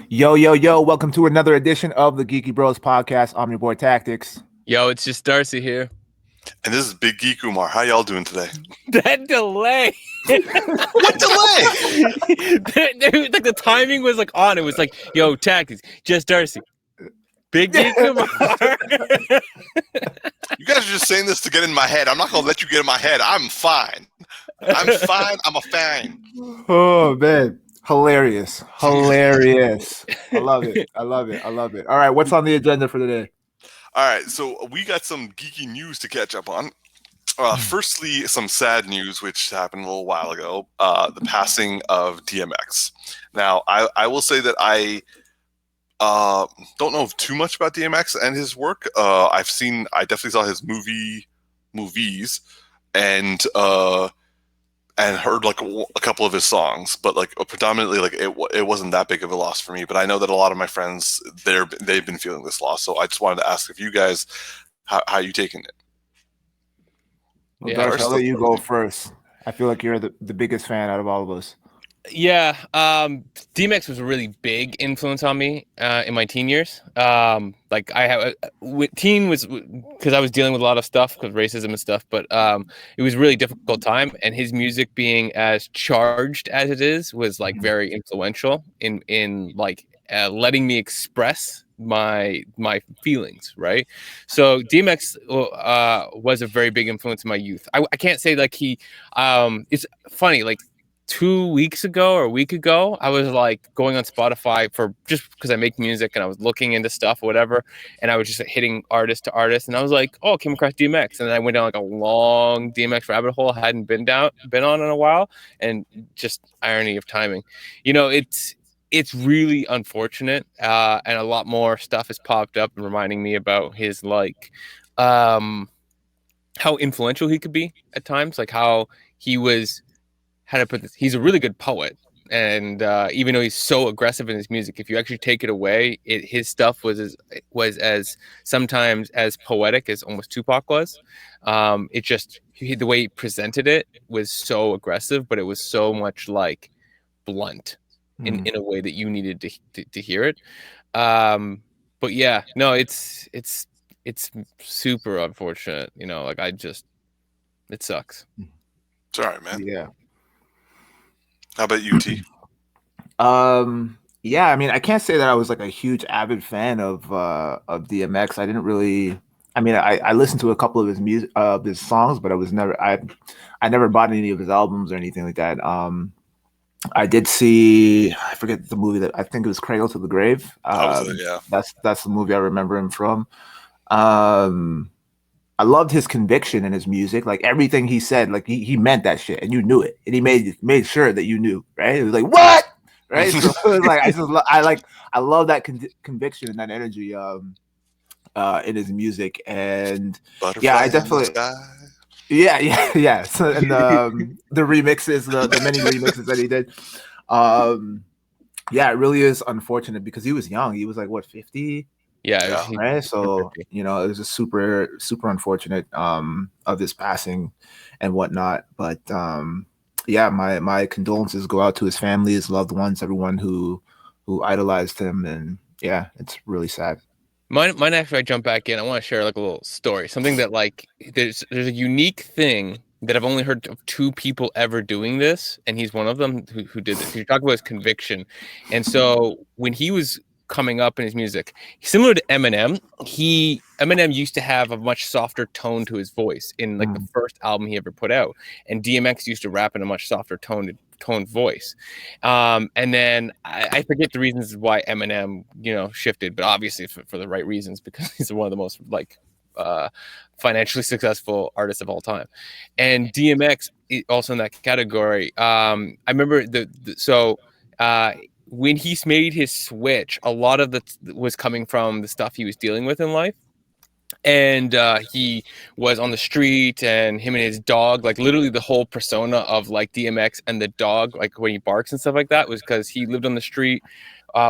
Yo, yo, yo, welcome to another edition of the Geeky Bros Podcast. I'm your boy Tactix. Yo, it's just Darcy here. And this is Big Geek Umar. How y'all doing today? That delay. What delay? Like the timing was like on. It was like, yo, Tactics, just Darcy. Big Geek Umar. You guys are just saying this to get in my head. I'm not going to let you get in my head. I'm fine. I'm fine. I'm a fan. Oh, man. Hilarious. I love it. All right, what's on the agenda for today? All right, so we got some geeky news to catch up on. Firstly, some sad news, which happened a little while ago, the passing of DMX. Now, I will say that I don't know too much about DMX and his work. I definitely saw his movies, and heard like a couple of his songs, but like predominantly like it wasn't that big of a loss for me. But I know that a lot of my friends they've been feeling this loss, so I just wanted to ask if you guys how you taking it. Well, yeah, Darcy, I'll let you go first. I feel like you're the biggest fan out of all of us. Yeah, DMX was a really big influence on me in my teen years. Like I have teen was because I was dealing with a lot of stuff because racism and stuff, but it was a really difficult time, and his music being as charged as it is was like very influential in like letting me express my feelings, right? So DMX was a very big influence in my youth. I can't say like he it's funny, like 2 weeks ago or a week ago, I was like going on Spotify for just because I make music and I was looking into stuff or whatever, and I was just hitting artist to artist, and I was like, oh, I came across DMX, and then I went down like a long DMX rabbit hole I hadn't been on in a while, and just irony of timing, you know, it's really unfortunate, and a lot more stuff has popped up and reminding me about his like how influential he could be at times, like how he was. How to put this? He's a really good poet, and even though he's so aggressive in his music, if you actually take it away, his stuff was as sometimes as poetic as almost Tupac was. It just the way he presented it was so aggressive, but it was so much like blunt in a way that you needed to hear it. But yeah, no, it's super unfortunate. You know, like it sucks. It's all right, man. Yeah. How about you, T? Yeah, I mean, I can't say that I was like a huge avid fan of DMX. I didn't really. I mean, I listened to a couple of his music, his songs, but I never bought any of his albums or anything like that. I did see, I forget the movie that I think it was Cradle to the Grave. Yeah, that's the movie I remember him from. I loved his conviction in his music. Like everything he said, like he meant that shit, and you knew it, and he made sure that you knew, right? It was like what, right? So it was like I love that conviction and that energy in his music, and yeah, I definitely, yeah. So, and the remixes, the many remixes that he did, yeah, it really is unfortunate because he was young. He was like what 50. Yeah, right. So you know, it was just super unfortunate of his passing and whatnot. But yeah, my condolences go out to his family, his loved ones, everyone who idolized him, and yeah, it's really sad. Mine after I jump back in, I want to share like a little story, something that like there's a unique thing that I've only heard of 2 people ever doing this, and he's one of them who did this. You're talking about his conviction, and so when he was coming up in his music, similar to Eminem used to have a much softer tone to his voice in like the first album he ever put out, and DMX used to rap in a much softer toned voice, and then I forget the reasons why Eminem shifted, but obviously for the right reasons, because he's one of the most like financially successful artists of all time, and DMX also in that category. I remember when he made his switch, a lot of was coming from the stuff he was dealing with in life. And he was on the street, and him and his dog, like literally the whole persona of like DMX and the dog, like when he barks and stuff like that, was because he lived on the street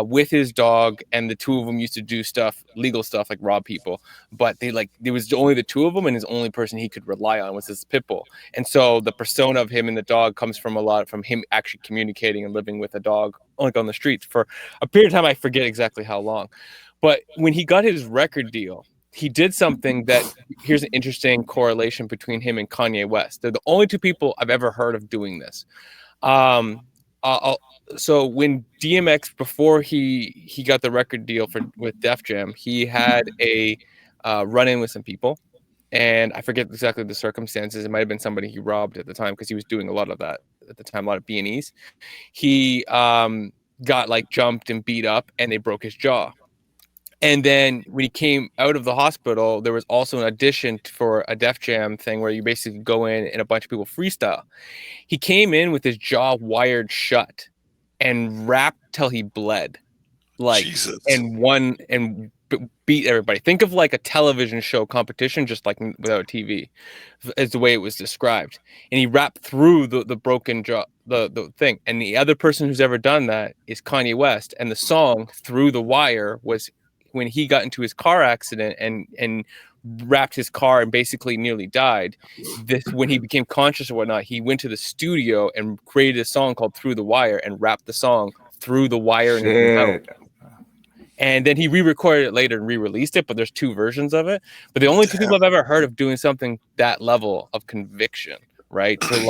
with his dog, and the two of them used to do stuff, legal stuff, like rob people. But there was only the two of them, and his only person he could rely on was his pit bull. And so the persona of him and the dog comes from from him actually communicating and living with a dog like on the streets for a period of time. I forget exactly how long. But when he got his record deal, he did something that, here's an interesting correlation between him and Kanye West. They're the only two people I've ever heard of doing this. So when DMX, before he got the record deal with Def Jam, he had a run-in with some people, and I forget exactly the circumstances. It might have been somebody he robbed at the time, because he was doing a lot of that at the time, a lot of B&Es. He got like jumped and beat up, and they broke his jaw. And then when he came out of the hospital, there was also an audition for a Def Jam thing where you basically go in and a bunch of people freestyle. He came in with his jaw wired shut and rapped till he bled, like, Jesus. And won and beat everybody. Think of like a television show competition, just like without TV, is the way it was described. And he rapped through the broken jaw, the thing. And the other person who's ever done that is Kanye West. And the song "Through the Wire" was when he got into his car accident and wrapped his car and basically nearly died. When he became conscious or whatnot, he went to the studio and created a song called "Through the Wire" and rapped the song through the wire. And then he re-recorded it later and re-released it, but there's two versions of it. But the only two people I've ever heard of doing something that level of conviction, right? So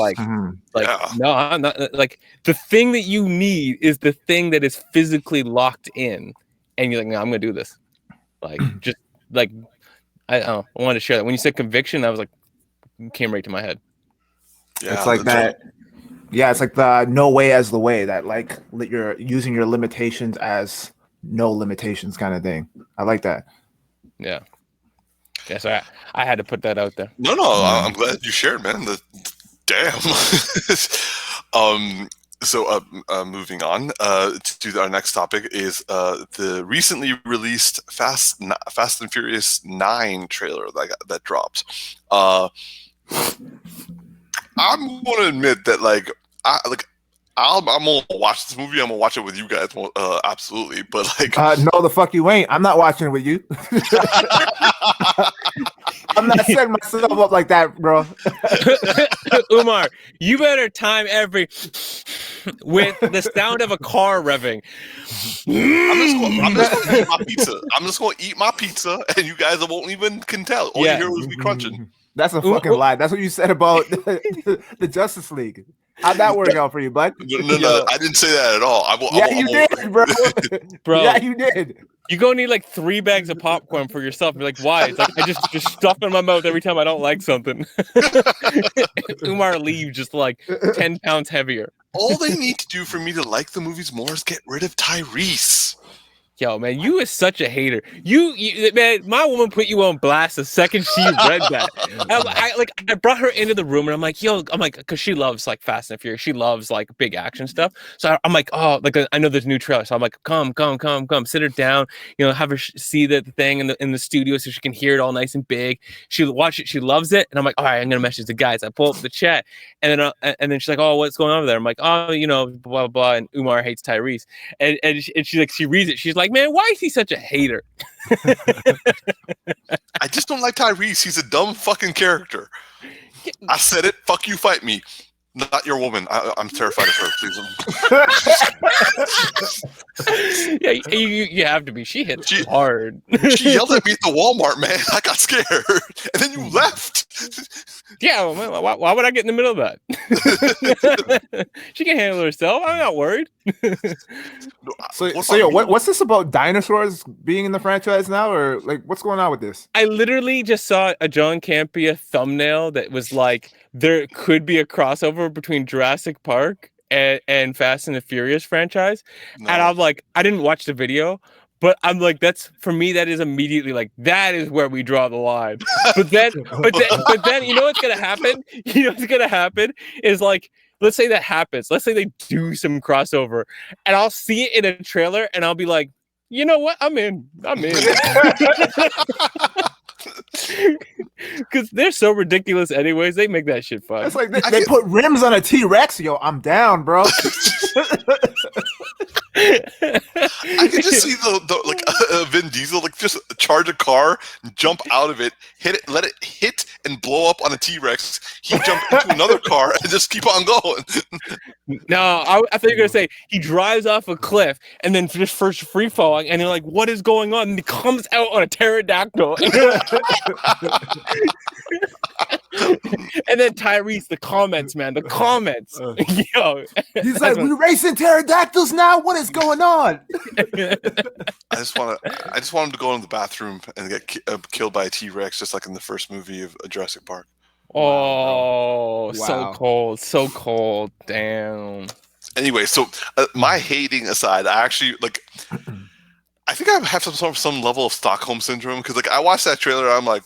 no, I'm not, like, the thing that you need is the thing that is physically locked in. And you're like, no, I'm going to do this. Like, just like, I don't know. I wanted to share that. When you said conviction, I was like, it came right to my head. Yeah, it's like that. Yeah, it's like the no way as the way, that like you're using your limitations as no limitations kind of thing. I like that. Yeah. Yeah, so I had to put that out there. No, I'm glad you shared, man. Damn. So moving on to our next topic is the recently released Fast and Furious 9 trailer that dropped. I'm going to admit that I'm gonna watch this movie. I'm gonna watch it with you guys, absolutely. But like, no, the fuck you ain't. I'm not watching it with you. I'm not setting myself up like that, bro. Umar, you better time every with the sound of a car revving. I'm just gonna eat my pizza. I'm just gonna eat my pizza, and you guys won't even can tell. All you hear is me crunching. That's a fucking lie. That's what you said about the Justice League. How'd that work out for you, bud? No, I didn't say that at all. You did, bro. Bro, yeah, you did. You go need like 3 bags of popcorn for yourself. You're like, why? It's like, I just stuff in my mouth every time I don't like something. Umar leaves just like 10 pounds heavier. All they need to do for me to like the movies more is get rid of Tyrese. Yo, man, you is such a hater. You man, my woman put you on blast the second she read that. I brought her into the room and I'm like, because she loves like Fast and Furious. She loves like big action stuff. So I'm like, oh, like I know there's a new trailer. So I'm like, come, sit her down. Have her see the thing in the studio so she can hear it all nice and big. She'll watch it. She loves it. And I'm like, all right, I'm gonna message the guys. I pull up the chat and then she's like, oh, what's going on over there? I'm like, oh, blah blah blah. And Umar hates Tyrese. And she's like, she reads it. She's like, man, why is he such a hater? I just don't like Tyrese. He's a dumb fucking character. I said it. Fuck you, fight me. Not your woman. I'm terrified of her. Please. Yeah, you have to be. She hits hard. She yelled at me at the Walmart, man. I got scared, and then you left. Yeah, well, why would I get in the middle of that? She can handle herself. I'm not worried. What's this about dinosaurs being in the franchise now, or like what's going on with this? I literally just saw a John Campea thumbnail that was like, there could be a crossover between Jurassic Park and Fast and the Furious franchise. No. And I'm like, I didn't watch the video, but I'm like, that's, for me, that is immediately like, that is where we draw the line. But then, you know what's going to happen? You know what's going to happen is like, let's say that happens. Let's say they do some crossover and I'll see it in a trailer and I'll be like, you know what? I'm in. Because they're so ridiculous anyways. They make that shit fun. It's like they put rims on a T-Rex. Yo, I'm down, bro. I can just see the Vin Diesel just charge a car, jump out of it, hit it, let it hit and blow up on a T-Rex. He jump into another car and just keep on going. No, I thought you were gonna say he drives off a cliff and then just first free falling, and you're like, "What is going on?" And he comes out on a pterodactyl. And then Tyrese, the comments, man, the comments. Yo, he's like, "We racing pterodactyls now? What is going on?" I just want him to go in the bathroom and get killed by a T-Rex, just like in the first movie of Jurassic Park. Oh, wow. So cold. Damn. Anyway, so my hating aside, I actually I think I have some level of Stockholm syndrome because I watched that trailer, I'm like,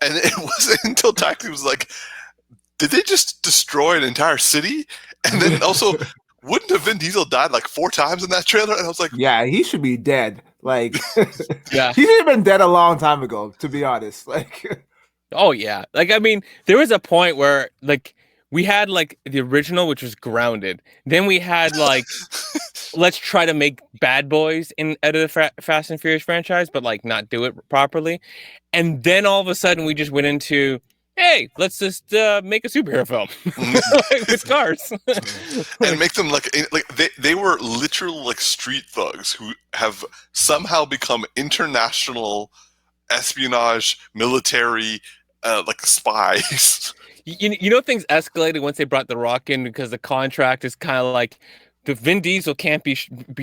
and it wasn't until Tactix was like, did they just destroy an entire city? And then also, wouldn't have Vin Diesel died 4 times in that trailer? And I was like, yeah, he should be dead. Yeah, he should have been dead a long time ago, to be honest. Oh yeah, I mean, there was a point where we had the original, which was Grounded. Then we had let's try to make Bad Boys out of the Fast and Furious franchise, but not do it properly. And then all of a sudden we just went into, hey, let's just make a superhero film with cars and make them they were literal street thugs who have somehow become international espionage military spies. You know, things escalated once they brought The Rock in because the contract is kind of the Vin Diesel can't be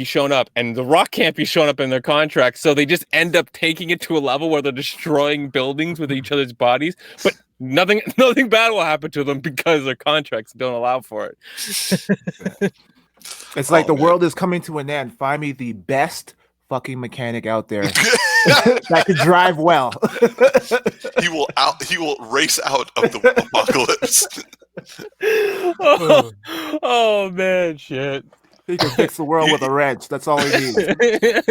shown up and The Rock can't be shown up in their contract. So they just end up taking it to a level where they're destroying buildings with each other's bodies. But nothing bad will happen to them because their contracts don't allow for it. It's the world is coming to an end. Find me the best fucking mechanic out there that can drive well. He will race out of the apocalypse. Oh man, shit. He can fix the world with a wrench. That's all he needs.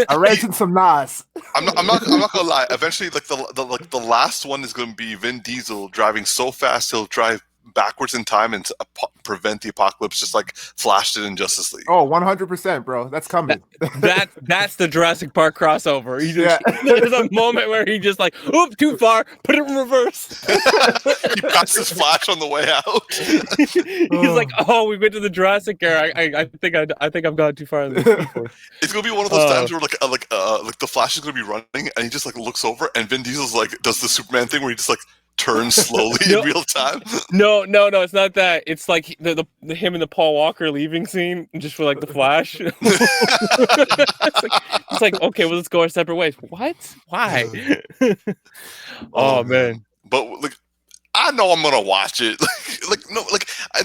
A wrench and some NOS. I'm not gonna lie. Eventually, the last one is gonna be Vin Diesel driving so fast he'll drive backwards in time and prevent the apocalypse, just like Flash did in Justice League. Oh, 100%, bro. That's coming. That's the Jurassic Park crossover. There's a moment where he just oop, too far, put it in reverse. He passes Flash on the way out. He's like, oh, we went to the Jurassic era. I think I've gone too far. It's gonna be one of those times where the Flash is gonna be running and he just looks over and Vin Diesel's does the Superman thing where he just turns slowly in real time. No, it's not that. It's the him and the Paul Walker leaving scene, just for the Flash. It's okay, well, let's go our separate ways. What? Why? Oh man. But I know I'm gonna watch it.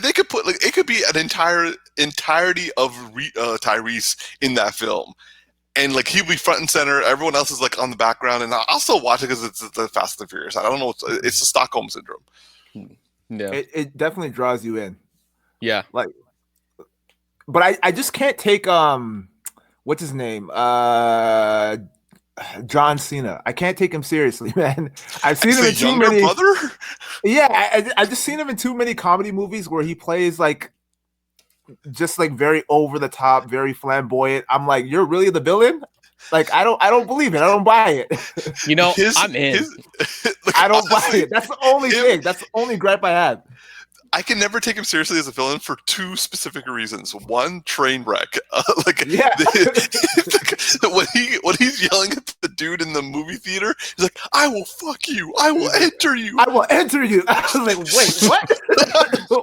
They could put it could be an entirety of Tyrese in that film. And he'll be front and center. Everyone else is on the background, and I'll still watch it because it's the Fast and Furious. I don't know. It's the Stockholm syndrome. Yeah, it definitely draws you in. Yeah, but I just can't take what's his name? John Cena. I can't take him seriously, man. I've seen him in too many. Brother? Yeah, I just seen him in too many comedy movies where he plays just very over the top, very flamboyant. I'm you're really the villain? I don't believe it. I don't buy it. I'm in. I don't buy it. That's the only thing. That's the only gripe I have. I can never take him seriously as a villain for 2 specific reasons. One, train wreck. Yeah. When he's yelling at the dude in the movie theater, he's like, "I will fuck you. I will enter you. I will enter you." I was wait, what?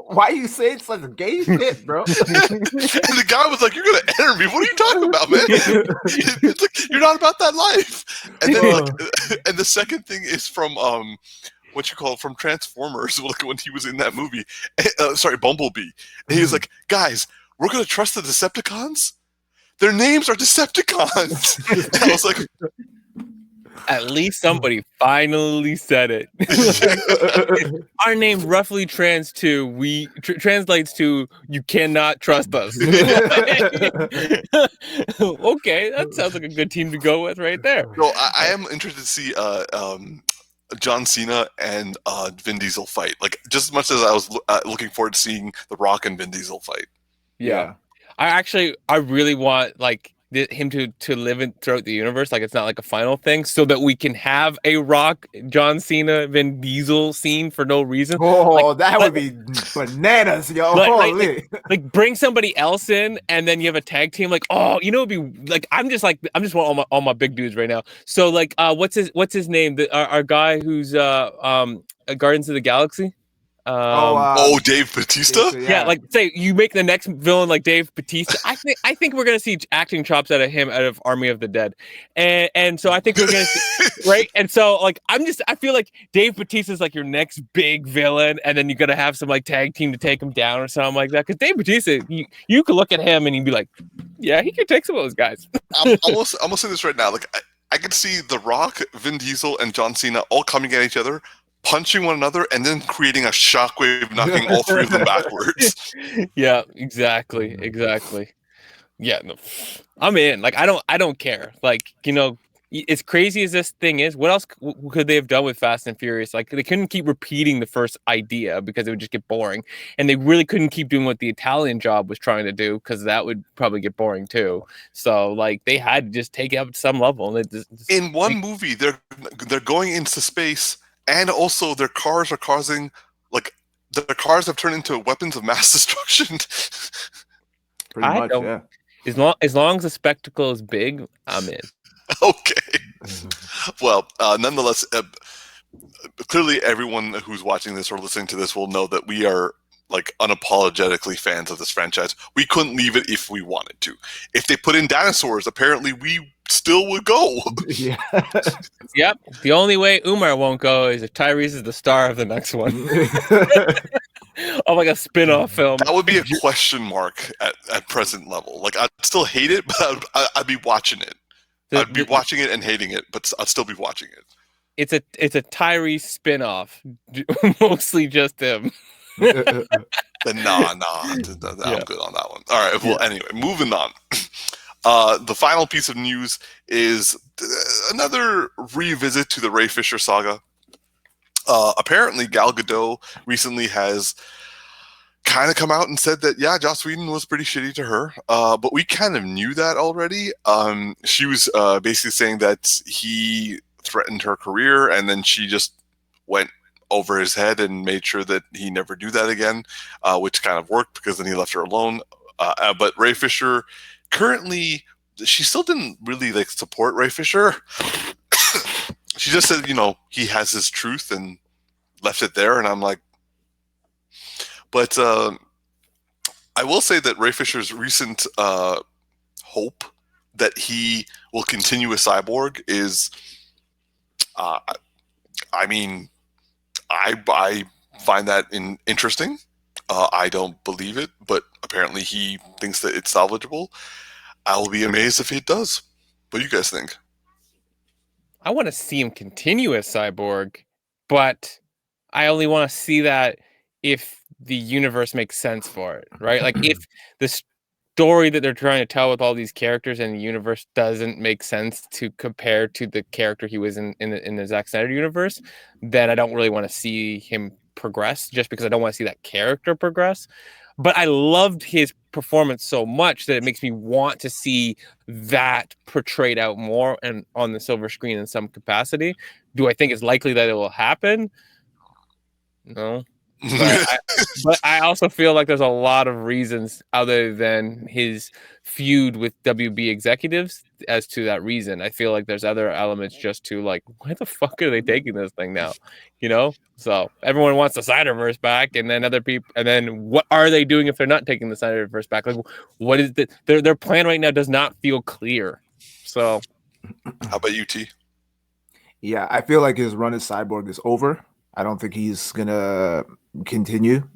Why are you saying such a gay shit, bro? And the guy was like, "You're gonna enter me? What are you talking about, man?" It's you're not about that life. And then and the second thing is from from Transformers, when he was in that movie. Bumblebee. And he was like, "Guys, we're gonna trust the Decepticons? Their names are Decepticons." And I was like, At least somebody finally said it. Our name roughly translates to "you cannot trust us." Okay, that sounds like a good team to go with right there. So I am interested to see John Cena and Vin Diesel fight. Like just as much as I was looking forward to seeing The Rock and Vin Diesel fight. Yeah. I really want him to live throughout the universe, like it's not like a final thing, so that we can have a Rock, John Cena, Vin Diesel scene for no reason. That would be bananas, yo. Holy. Like bring somebody else in, and then you have a tag team. Like, it'd be like I'm just want all my big dudes right now. So what's his name? Our guy who's Guardians of the Galaxy. Dave Bautista? Yeah, like say you make the next villain like Dave Bautista. I think we're gonna see acting chops out of Army of the Dead, and so I think we're gonna see, right. And so I feel like Dave Bautista's like your next big villain, and then you're gonna have some like tag team to take him down or something like that. Because Dave Bautista, you could look at him and you'd be like, yeah, he could take some of those guys. I'm gonna say this right now. Like I could see The Rock, Vin Diesel, and John Cena all coming at each other, punching one another, and then creating a shockwave, knocking all three of them backwards. Yeah, exactly. Yeah, no, I'm in. Like, I don't care. Like, as crazy as this thing is, what else could they have done with Fast and Furious? Like, they couldn't keep repeating the first idea because it would just get boring, and they really couldn't keep doing what the Italian Job was trying to do because that would probably get boring too. So, like, they had to just take it up to some level. And in one movie, they're going into space. And also, their cars are causing, their cars have turned into weapons of mass destruction. Pretty much, yeah. As long as the spectacle is big, I'm in. Okay. Well, nonetheless, clearly everyone who's watching this or listening to this will know that we are unapologetically fans of this franchise. We couldn't leave it if we wanted to. If they put in dinosaurs, apparently we still would go. Yeah. Yep. The only way Umar won't go is if Tyrese is the star of the next one. Like a spin-off film. That would be a question mark at present level. Like, I'd still hate it, but I'd be watching it. I'd be watching it and hating it, but I'd still be watching it. It's a Tyrese spin-off. Mostly just him. I'm good on that one. All right. Well, anyway, moving on. The final piece of news is another revisit to the Ray Fisher saga. Apparently, Gal Gadot recently has kind of come out and said that, yeah, Joss Whedon was pretty shitty to her. But we kind of knew that already. She was basically saying that he threatened her career, and then she just went over his head and made sure that he never do that again, which kind of worked because then he left her alone. But Ray Fisher currently, she still didn't really support Ray Fisher. She just said, he has his truth and left it there. And I'm like, but I will say that Ray Fisher's recent hope that he will continue a Cyborg is, I find that interesting. I don't believe it, but apparently he thinks that it's salvageable. I will be amazed if it does. What do you guys think? I want to see him continue as Cyborg, but I only want to see that if the universe makes sense for it, right? Like if the story that they're trying to tell with all these characters and the universe doesn't make sense to compare to the character he was in the Zack Snyder universe, then I don't really want to see him progress, just because I don't want to see that character progress. But I loved his performance so much that it makes me want to see that portrayed out more and on the silver screen in some capacity. Do I think it's likely that it will happen? No. But I also feel like there's a lot of reasons other than his feud with WB executives as to that reason. I feel like there's other elements just to why the fuck are they taking this thing now? So everyone wants the Snyderverse back, and then other people, and then what are they doing if they're not taking the Snyderverse back? Like, what is their plan right now does not feel clear. So, how about you, T? Yeah, I feel like his run as Cyborg is over. I don't think he's gonna continue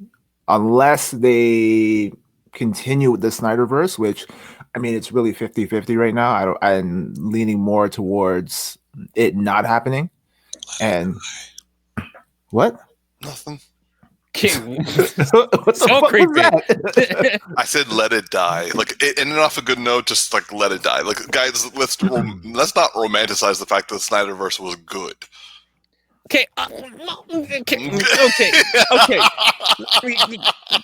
unless they continue with the Snyderverse, which, I mean, it's really 50-50 right now. I'm leaning more towards it not happening. And what? Nothing. King. What the So fuck creepy. was that? I said let it die. Like it ended off a good note. Just like let it die. Like guys, let's not romanticize the fact that the Snyderverse was good. Okay. Okay.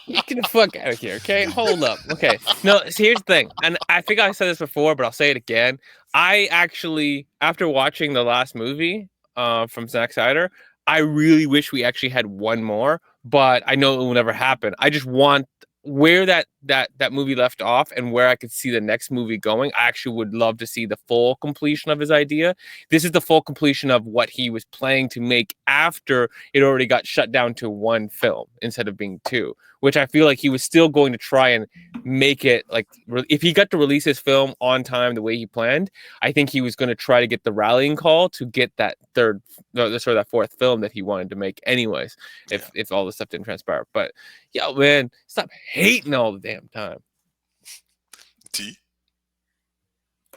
Get the fuck out of here. Okay, hold up. Okay, no. So here's the thing, and I think I said this before, but I'll say it again. I actually, after watching the last movie, from Zack Snyder, I really wish we actually had one more, but I know it will never happen. I just want where that movie left off and where I could see the next movie going. I actually would love to see the full completion of his idea. This is the full completion of what he was planning to make after it already got shut down to one film instead of being two, which I feel like he was still going to try and make it like, if he got to release his film on time the way he planned, I think he was going to try to get the rallying call to get that that fourth film that he wanted to make anyways, if all this stuff didn't transpire. But yeah, man, stop hating all the damn time. T.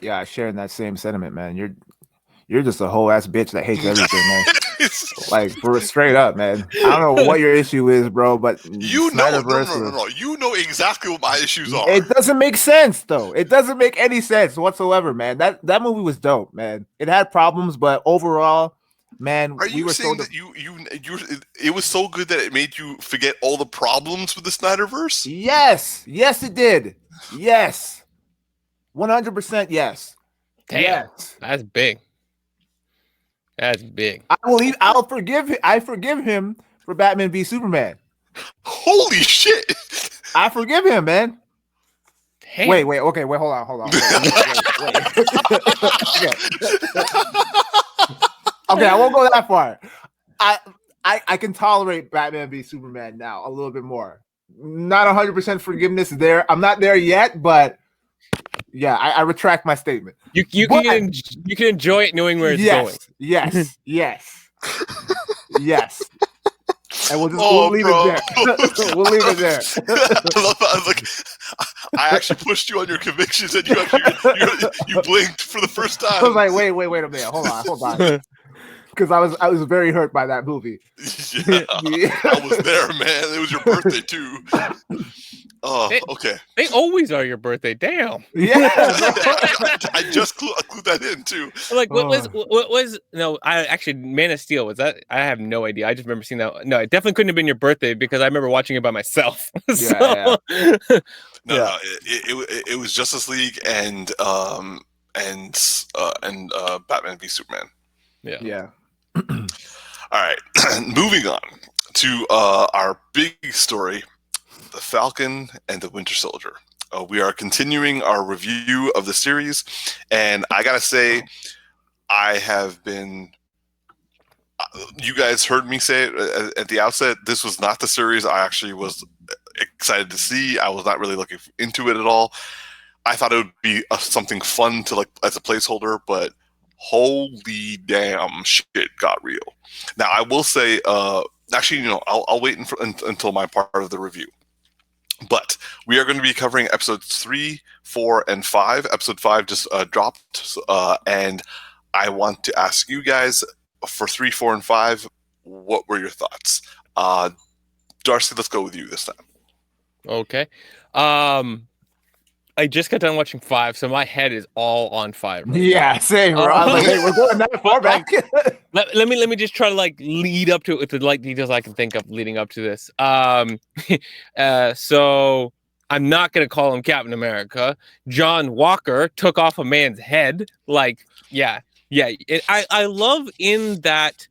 Yeah, sharing that same sentiment, man. You're just a whole ass bitch that hates everything, man. Like, for straight up, man. I don't know what your issue is, bro, but You know, no. You know exactly what my issues are. It doesn't make sense, though. It doesn't make any sense whatsoever, man. That movie was dope, man. It had problems, but overall, man, Are you saying that it was so good that it made you forget all the problems with the Snyderverse? Yes, it did. Yes, 100%. Yes. Damn, yes. That's big. That's big. I'll forgive him. I forgive him for Batman v Superman. Holy shit! I forgive him, man. Damn. Wait. Okay, wait. Hold on. Wait. Okay, I won't go that far. I can tolerate Batman v Superman now a little bit more. Not 100% forgiveness there. I'm not there yet, but yeah, I retract my statement. You can enjoy it knowing where it's going. Yes. And we'll leave it there. We'll leave it there. I love how I actually pushed you on your convictions, and you blinked for the first time. I was like, wait a minute, hold on. Because I was very hurt by that movie. Yeah, I was there, man. It was your birthday too. Oh, okay. They always are your birthday. Damn. Yeah. I just clued that in too. Like, what was? No, I actually, Man of Steel, was that? I have no idea. I just remember seeing that. No, it definitely couldn't have been your birthday because I remember watching it by myself. Yeah. No, it was Justice League and Batman v Superman. Yeah. All right, moving on to our big story, the Falcon and the Winter Soldier. We are continuing our review of the series, and I gotta say, I have been. You guys heard me say it at the outset. This was not the series I actually was excited to see. I was not really looking into it at all. I thought it would be something fun to like as a placeholder, but holy damn, shit got real. Now I will say, actually, I'll wait until my part of the review. But we are going to be covering episodes 3, 4, and 5. Episode 5 just dropped, and I want to ask you guys for 3, 4, and 5, what were your thoughts? Darcy, let's go with you this time. Okay. I just got done watching 5, so my head is all on 5. Right now. Same, bro. I was like, hey, we're going that far back. let me just try to like lead up to it with the like details I can think of leading up to this. So I'm not gonna call him Captain America. John Walker took off a man's head. Like, yeah. I love in that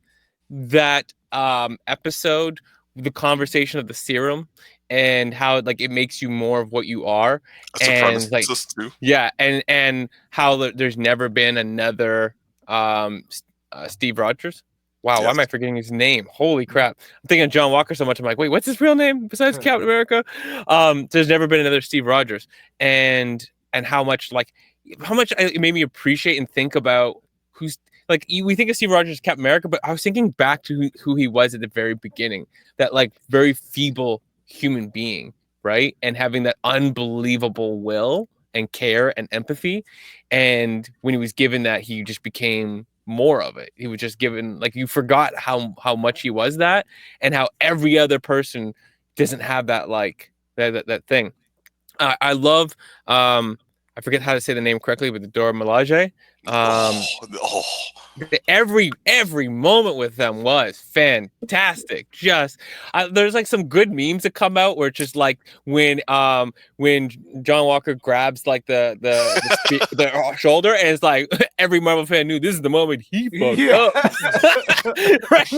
episode the conversation of the serum. And how like it makes you more of what you are, and like yeah, and how there's never been another Steve Rogers. Wow, yes. Why am I forgetting his name? Holy crap! I'm thinking of John Walker so much. I'm like, wait, what's his real name besides Captain America? There's never been another Steve Rogers, and how much it made me appreciate and think about who's. Like, we think of Steve Rogers as Captain America, but I was thinking back to who he was at the very beginning. That like very feeble human being, right? And having that unbelievable will and care and empathy. And when he was given that, he just became more of it. He was just given, like, you forgot how much he was that, and how every other person doesn't have that, like, that thing. I love, I forget how to say the name correctly, but the Dora Milaje. Every moment with them was fantastic. Just there's like some good memes that come out where it's just like when John Walker grabs like the shoulder, and it's like every Marvel fan knew this is the moment he fucked up. Right?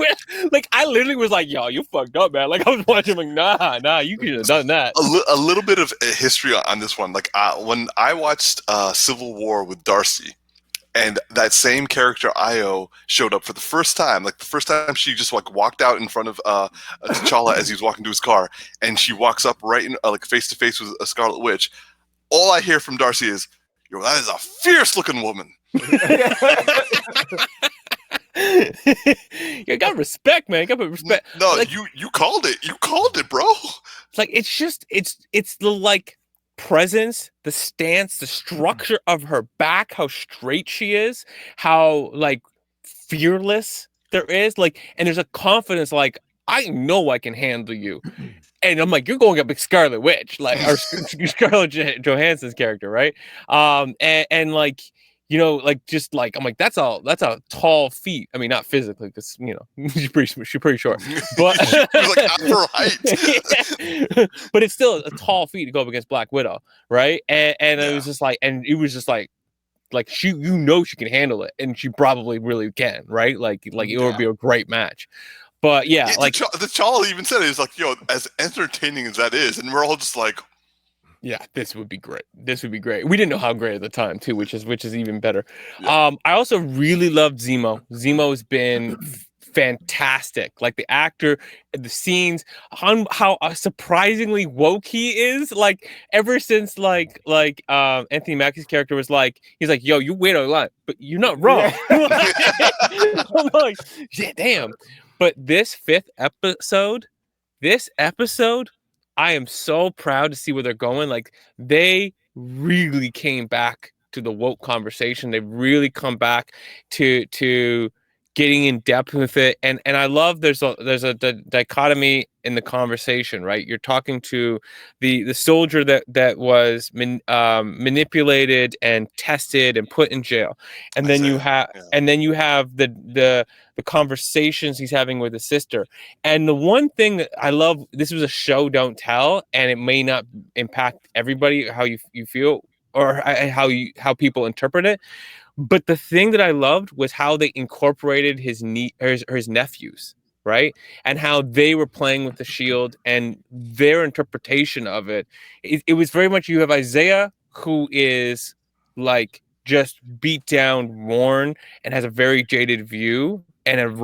Like I literally was like, yo, you fucked up, man. Like I was watching, like, nah, you could have done that. A little bit of history on this one. Like when I watched Civil War with Darcy, and that same character Io showed up for the first time. Like the first time she just like walked out in front of T'Challa as he was walking to his car, and she walks up right in like face to face with a Scarlet Witch. All I hear from Darcy is, "Yo, that is a fierce looking woman." You got respect, man. You got respect. No, like, you called it. You called it, bro. Like it's just it's the like presence, the stance, the structure of her back, how straight she is, how like fearless there is, like, and there's a confidence, like, I know I can handle you. And I'm like, you're going up with Scarlet Witch, like, or Scarlett Johansson's character, right? And like, you know, like, just like, I'm like, that's a tall feat. I mean, not physically, because, you know, she's pretty short, but like her height. But it's still a tall feat to go up against Black Widow, right? And it was just like, she, you know, she can handle it, and she probably really can, right? Like it would be a great match. But yeah, like the T'Challa even said it was like, yo, as entertaining as that is, and we're all just like, yeah, this would be great. This would be great. We didn't know how great at the time too, which is even better. Yeah. I also really loved Zemo. Zemo's been fantastic. Like the actor, the scenes, how surprisingly woke he is. Like ever since like Anthony Mackie's character was like, he's like, yo, you wait a lot, but you're not wrong. I'm like, yeah, damn. But this episode, I am so proud to see where they're going. Like they really came back to the woke conversation. They really come back to getting in depth with it. And I love there's a dichotomy in the conversation, right? You're talking to the soldier that was manipulated and tested and put in jail. And then you have the conversations he's having with his sister. And the one thing that I love, this was a show don't tell, and it may not impact everybody how you feel or how people interpret it. But the thing that I loved was how they incorporated his nephews, right? And how they were playing with the shield and their interpretation of it. It was very much, you have Isaiah, who is like just beat down, worn, and has a very jaded view, and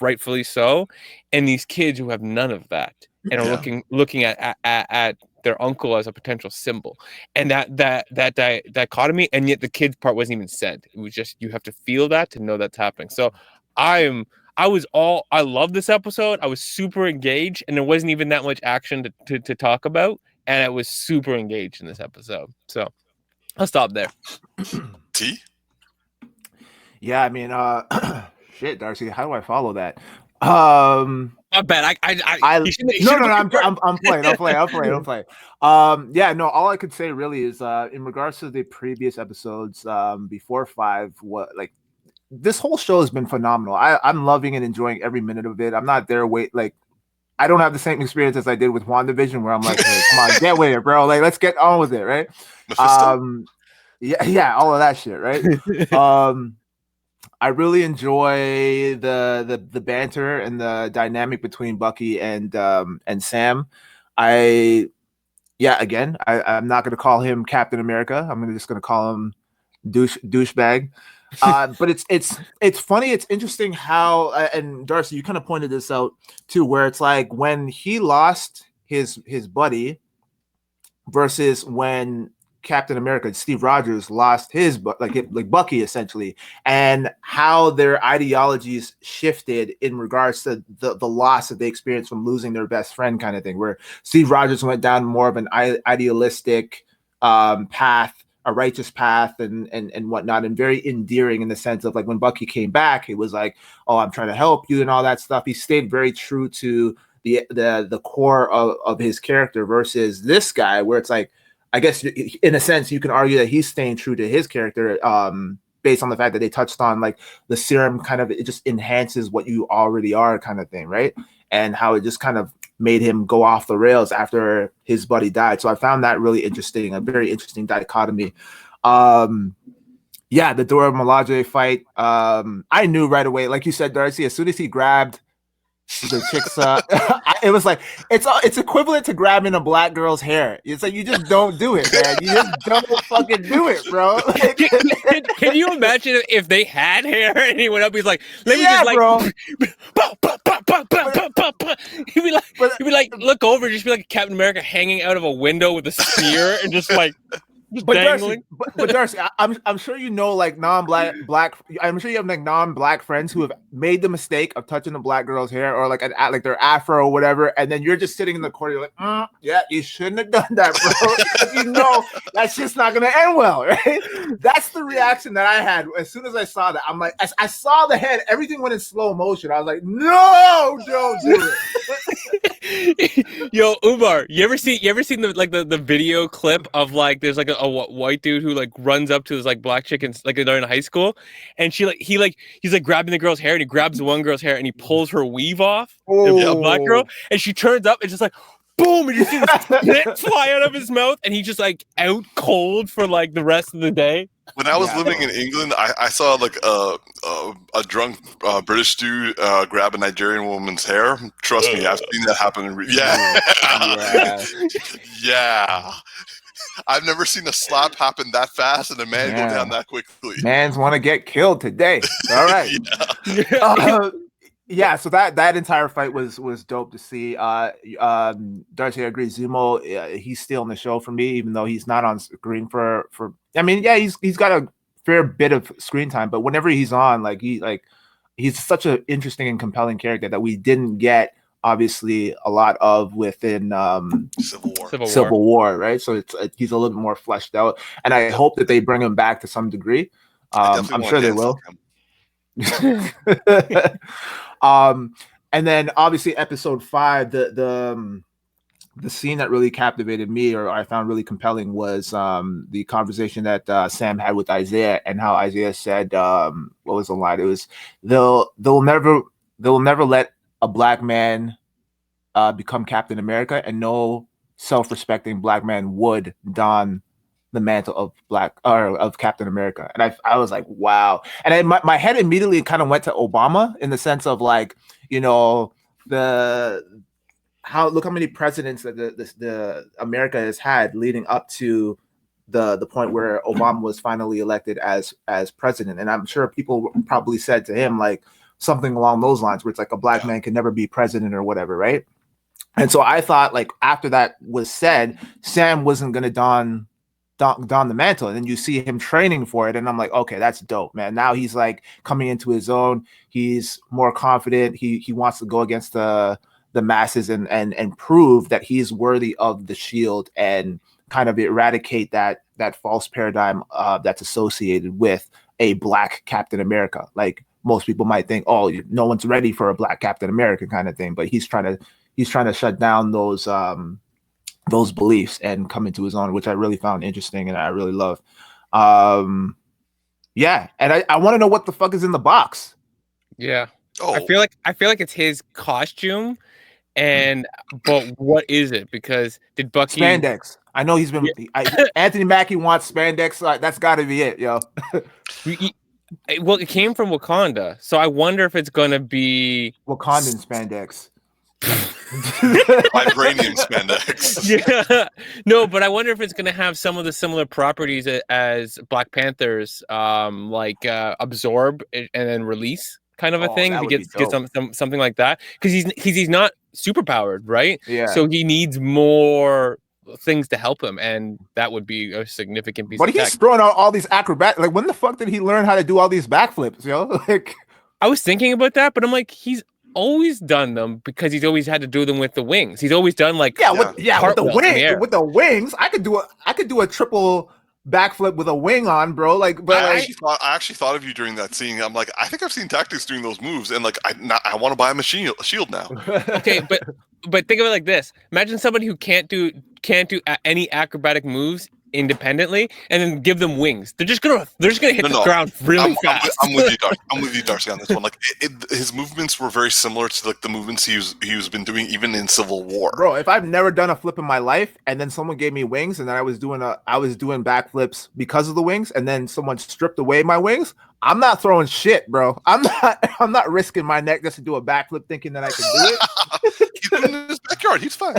rightfully so. And these kids who have none of that and are looking at their uncle as a potential symbol, and that dichotomy, and yet the kids part wasn't even said. It was just, you have to feel that to know that's happening. So I love this episode. I was super engaged, and there wasn't even that much action to talk about, and I was super engaged in this episode. So I'll stop there. T? Yeah, I mean, shit, Darcy, how do I follow that? I bet no, I'm playing. Yeah, no, all I could say really is in regards to the previous episodes before 5, what, like, this whole show has been phenomenal. I'm loving and enjoying every minute of it. I'm not there like, I don't have the same experience as I did with WandaVision, where I'm like, hey, come on, get with it, bro. Like, let's get on with it, right? Yeah, all of that shit, right? I really enjoy the banter and the dynamic between Bucky and Sam. I'm not going to call him Captain America. I'm just going to call him douchebag. But it's funny. It's interesting how and Darcy, you kind of pointed this out too, where it's like when he lost his buddy versus when Captain America, Steve Rogers, lost his, like Bucky essentially, and how their ideologies shifted in regards to the loss that they experienced from losing their best friend, kind of thing. Where Steve Rogers went down more of an idealistic path a righteous path and whatnot, and very endearing in the sense of like when Bucky came back, it was like, oh, I'm trying to help you and all that stuff. He stayed very true to the core of his character versus this guy, where it's like, I guess in a sense you can argue that he's staying true to his character, based on the fact that they touched on like the serum kind of, it just enhances what you already are kind of thing, right? And how it just kind of made him go off the rails after his buddy died. So I found that really interesting, a very interesting dichotomy. Yeah, the Dora Milaje fight. I knew right away, like you said, Darcy, as soon as he grabbed the chick's, it was like it's equivalent to grabbing a black girl's hair. It's like you just don't do it, man. You just don't fucking do it, bro. Like, can you imagine if they had hair and he went up? He's like, let me yeah, just like, bro. he'd be like, look over, just be like Captain America hanging out of a window with a spear and just like. But Darcy, I'm sure you know like black. I'm sure you have like non-black friends who have made the mistake of touching a black girl's hair or like their afro or whatever, and then you're just sitting in the corner, you're like, yeah, you shouldn't have done that, bro. You know that's just not gonna end well, right? That's the reaction that I had as soon as I saw that. I'm like, I saw the head, everything went in slow motion. I was like, no, don't do it. Yo, Umar, you ever seen the video clip of like there's like a white dude who like runs up to this like black chick and like they're in high school, and he's like grabbing the girl's hair, and he grabs the one girl's hair and he pulls her weave off, a black girl, and she turns up and just like boom, and you see the spit fly out of his mouth, and he's just like out cold for like the rest of the day. When I was living in England, I saw like a drunk British dude grab a Nigerian woman's hair. Trust me, I've seen that happen. Yeah. I've never seen a slap happen that fast and a man go down that quickly. Mans want to get killed today. All right. Yeah, so that entire fight was dope to see. Darcy, I agree. Zumo, he's still in the show for me, even though he's not on screen for. I mean, yeah, he's got a fair bit of screen time, but whenever he's on, he's such an interesting and compelling character that we didn't get obviously a lot of within Civil War, right? So he's a little bit more fleshed out, and I hope that they bring him back to some degree. I'm sure they will. And then obviously episode 5, the scene that really captivated me or I found really compelling was the conversation that Sam had with Isaiah, and how Isaiah said, what was the line? It was they'll never let a black man become Captain America, and no self-respecting black man would don the mantle of Captain America. And I was like, wow. And my head immediately kind of went to Obama in the sense of like, you know, look how many presidents that the America has had leading up to the point where Obama was finally elected as president. And I'm sure people probably said to him like something along those lines, where it's like a black man can never be president or whatever, right? And so I thought like after that was said, Sam wasn't going to don the mantle, and then you see him training for it, and I'm like, okay, that's dope, man. Now he's like coming into his own. He's more confident. He wants to go against the masses and prove that he's worthy of the shield and kind of eradicate that false paradigm that's associated with a black Captain America. Like most people might think, oh, no one's ready for a black Captain America kind of thing, but he's trying to shut down those beliefs and come into his own, which I really found interesting and I really love. Yeah, and I want to know what the fuck is in the box. Yeah. Oh. I feel like it's his costume, but what is it? Because did Bucky spandex? I know he's been. Yeah. Anthony Mackie wants spandex. So that's got to be it, yo. Well, it came from Wakanda, so I wonder if it's gonna be Wakandan spandex. Vibranium spandex. Yeah, no, but I wonder if it's going to have some of the similar properties as Black Panther's, absorb and then release kind of a thing. To get something like that, because he's not super powered, right? Yeah. So he needs more things to help him, and that would be a significant piece. But of he's throwing out all these acrobat. Like, when the fuck did he learn how to do all these backflips, yo? Like, I was thinking about that, but I'm like, he's always done them because he's always had to do them with the wings. He's always done like with the wings. I could do a triple backflip with a wing on, bro. Like, but I like, actually thought of you during that scene. I'm like, I think I've seen Tactix doing those moves, and like, I want to buy a shield now. Okay, but think of it like this: imagine somebody who can't do any acrobatic moves independently, and then give them wings. They're just gonna hit the ground really fast. I'm with you, Darcy. I'm with you, Darcy, on this one. Like, his movements were very similar to like the movements he's been doing even in Civil War. bro, if I've never done a flip in my life, and then someone gave me wings, and then I was doing backflips because of the wings, and then someone stripped away my wings, I'm not throwing shit, bro. I'm not risking my neck just to do a backflip thinking that I can do it. He's doing it in his backyard. He's fine.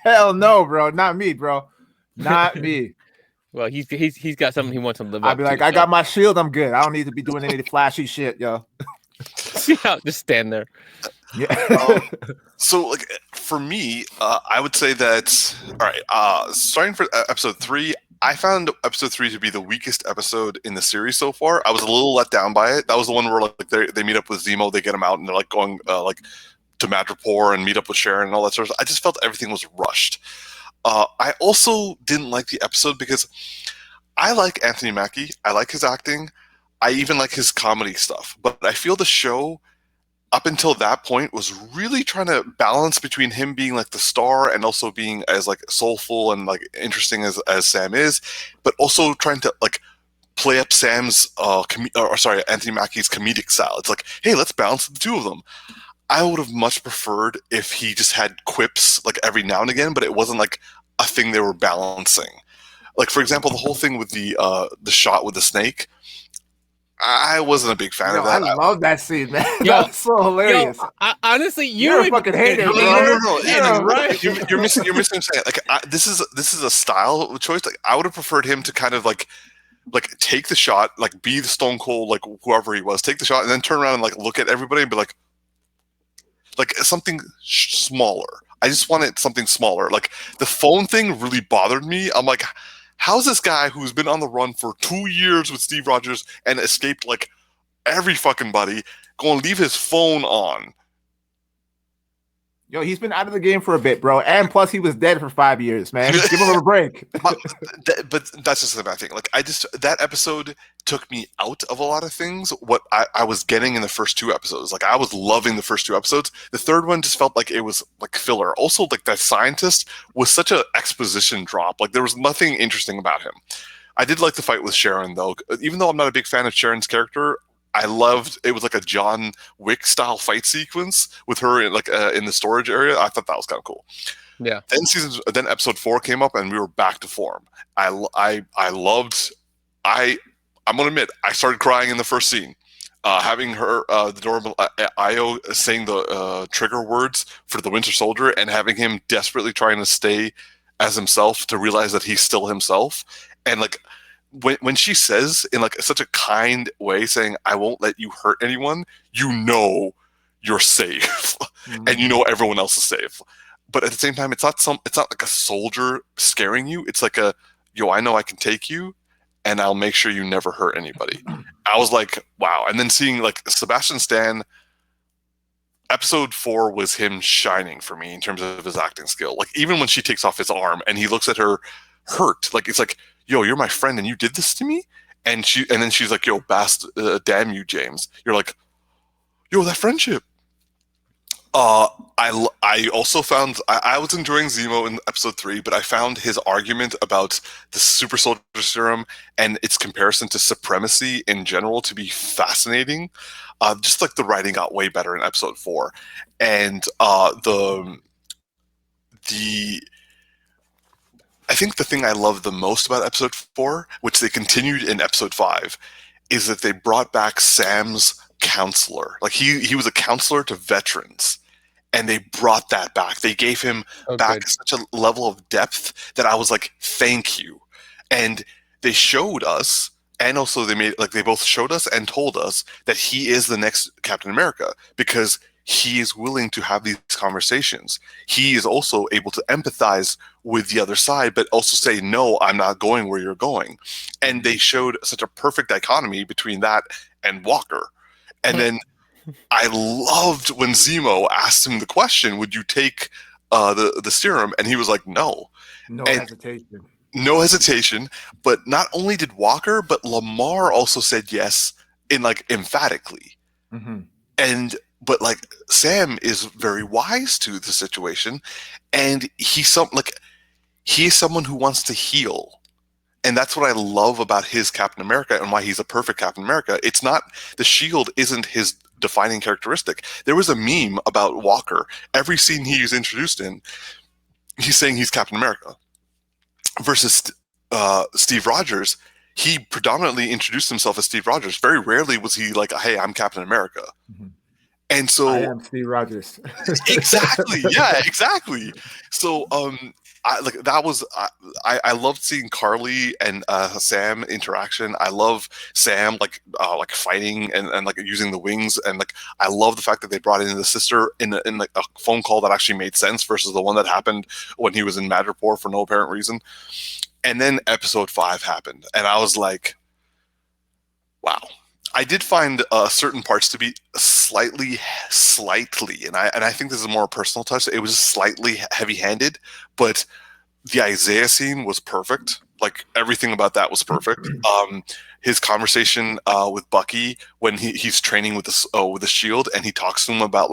Hell no, bro. Not me, bro. Not me. Well, he's got something he wants to live up I'd be like, to, I got my shield. I'm good. I don't need to be doing any flashy shit, yo. Yeah, just stand there. Yeah. So, like, for me, I would say that, all right, starting for episode 3, I found episode 3 to be the weakest episode in the series so far. I was a little let down by it. That was the one where, like, they meet up with Zemo, they get him out, and they're, like, going, like, to Madripoor and meet up with Sharon and all that sort of stuff. I just felt everything was rushed. I also didn't like the episode because I like Anthony Mackie. I like his acting. I even like his comedy stuff. But I feel the show, up until that point, was really trying to balance between him being like the star and also being as like soulful and like interesting as Sam is, but also trying to like play up Sam's Anthony Mackie's comedic style. It's like, hey, let's balance the two of them. I would have much preferred if he just had quips like every now and again, but it wasn't like a thing they were balancing. Like, for example, the whole thing with the shot with the snake. I wasn't a big fan of that. I love that scene, man. That's so hilarious. Honestly, you're a fucking hater, bro. No. Yeah, right. You're missing. You're missing. Like, this is a style choice. Like, I would have preferred him to kind of like take the shot, like be the Stone Cold, like whoever he was, take the shot, and then turn around and like look at everybody and be like something smaller. I just wanted something smaller. Like, the phone thing really bothered me. I'm like, how's this guy who's been on the run for 2 years with Steve Rogers and escaped like every fucking buddy going to leave his phone on? Yo, he's been out of the game for a bit, bro. And plus, he was dead for 5 years, man. Give him a break. but that's just the bad thing. Like, that episode took me out of a lot of things. What I was getting in the first 2 episodes, like I was loving the first 2 episodes. The third one just felt like it was like filler. Also, like that scientist was such an exposition drop. Like, there was nothing interesting about him. I did like the fight with Sharon, though. Even though I'm not a big fan of Sharon's character, I loved it. Was like a John Wick style fight sequence with her in in the storage area. I thought that was kind of cool. Yeah. Then episode 4 came up and we were back to form. I'm gonna admit, I started crying in the first scene. Having her the doorbell Io saying the trigger words for the Winter Soldier and having him desperately trying to stay as himself to realize that he's still himself, and like. When she says in like such a kind way, saying "I won't let you hurt anyone," you know you're safe, and you know everyone else is safe. But at the same time, it's not like a soldier scaring you. It's like I know I can take you, and I'll make sure you never hurt anybody. I was like, wow. And then seeing like Sebastian Stan, episode 4 was him shining for me in terms of his acting skill. Like, even when she takes off his arm and he looks at her hurt, like it's like, yo, you're my friend and you did this to me? And then she's like, yo, damn you, James. You're like, yo, that friendship. I also found, I was enjoying Zemo in episode 3, but I found his argument about the super soldier serum and its comparison to supremacy in general to be fascinating. Just like the writing got way better in episode 4. And I think the thing I love the most about episode 4, which they continued in episode 5, is that they brought back Sam's counselor. Like, he was a counselor to veterans, and they brought that back. They gave him back such a level of depth that I was like, thank you. And they showed us, and also they both showed us and told us that he is the next Captain America, because he is willing to have these conversations. He is also able to empathize with the other side, but also say, no, I'm not going where you're going. And they showed such a perfect dichotomy between that and Walker. And then I loved when Zemo asked him the question, would you take the serum? And he was like, no. No hesitation. No hesitation. But not only did Walker, but Lamar also said yes emphatically. Mm-hmm. But Sam is very wise to the situation, and he's someone who wants to heal. And that's what I love about his Captain America and why he's a perfect Captain America. It's not, the shield isn't his defining characteristic. There was a meme about Walker. Every scene he is introduced in, he's saying he's Captain America. Versus Steve Rogers, he predominantly introduced himself as Steve Rogers. Very rarely was he like, hey, I'm Captain America. Mm-hmm. And so I am Steve Rogers. Exactly. Yeah, exactly. So I loved seeing Carly and Sam interaction. I love Sam fighting and using the wings, and I love the fact that they brought in the sister in a phone call that actually made sense versus the one that happened when he was in Madripoor for no apparent reason. And then episode 5 happened, and I was like, wow. I did find certain parts to be slightly, and I think this is a more personal touch. It was slightly heavy-handed, but the Isaiah scene was perfect. Like everything about that was perfect. His conversation with Bucky when he's training with the shield, and he talks to him about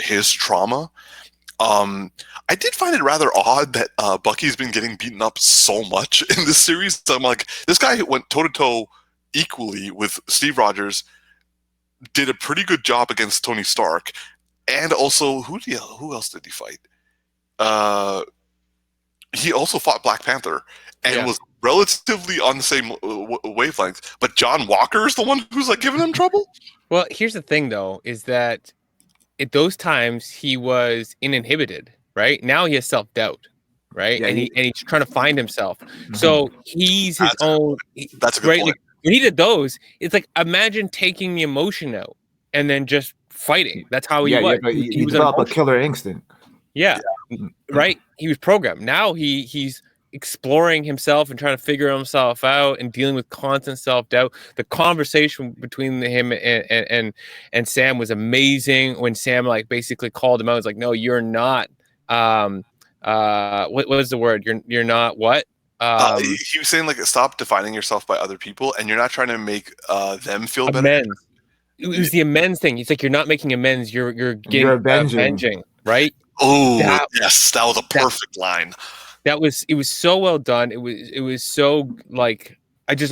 his trauma. I did find it rather odd that Bucky's been getting beaten up so much in this series. So I'm like, this guy went toe-to-toe equally with Steve Rogers, did a pretty good job against Tony Stark, and also who else did he fight? He also fought Black Panther and was relatively on the same wavelength. But John Walker is the one who's giving him trouble. Well, here's the thing, though, is that at those times he was uninhibited, right? Now he has self-doubt, right? Yeah, and he's trying to find himself. Mm-hmm. So he's his own. That's a good point. When he did those, it's imagine taking the emotion out and then just fighting. That's how he was. Yeah, but he developed a killer instinct. Yeah, right. He was programmed. Now he's exploring himself and trying to figure himself out and dealing with constant self-doubt. The conversation between him and Sam was amazing. When Sam basically called him out, was like, "No, you're not. What was the word? You're not what." He was saying stop defining yourself by other people, and you're not trying to make them feel amends. better. It was the amends thing. He's like, you're not making amends. You're avenging, right? Oh, yes, that was a perfect line. It was so well done. It was so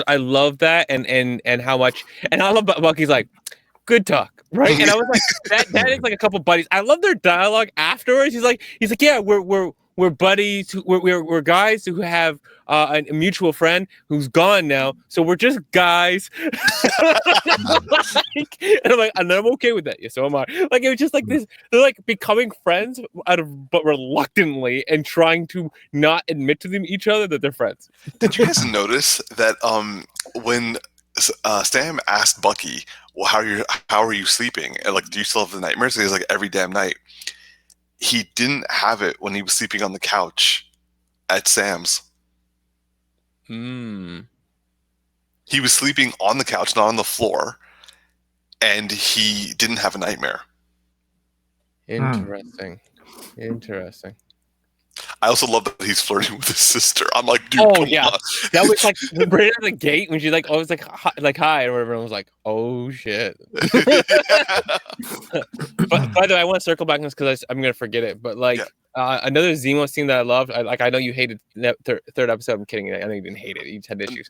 I love that and how much, and I love Bucky's good talk, right? And I was like, that is a couple buddies. I love their dialogue afterwards. He's like, yeah, we're buddies. We're guys who have a mutual friend who's gone now, so we're just guys. And I'm okay with that. Yeah, so am I. It was just this. They're becoming friends but reluctantly, and trying to not admit to each other that they're friends. Did you guys notice that when Sam asked Bucky, "Well, how are you sleeping? And, do you still have the nightmares?" He's like, every damn night. He didn't have it when he was sleeping on the couch at Sam's. He was sleeping on the couch, not on the floor, and he didn't have a nightmare. Interesting. I also love that he's flirting with his sister. I'm like, dude, oh yeah, on. That was right out of the gate when she always hi or whatever. And I was like, oh shit. But by the way, I want to circle back on this because I'm gonna forget it. But another Zemo scene that I loved. I know you hated that third episode. I'm kidding. I know you didn't hate it. You just had issues.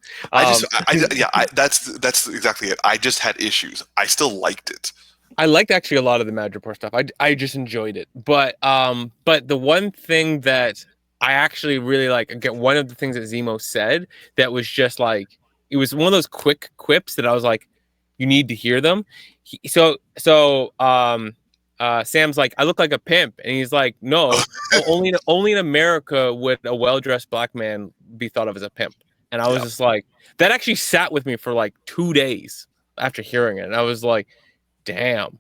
That's exactly it. I just had issues. I still liked it. I liked actually a lot of the Madripoor stuff. I just enjoyed it. But the one thing that I actually really again, one of the things that Zemo said that was just it was one of those quick quips that I was like, you need to hear them. Sam's like, I look like a pimp, and he's like, no, only in America would a well-dressed black man be thought of as a pimp. And I was just like, that actually sat with me for 2 days after hearing it, and I was like, damn,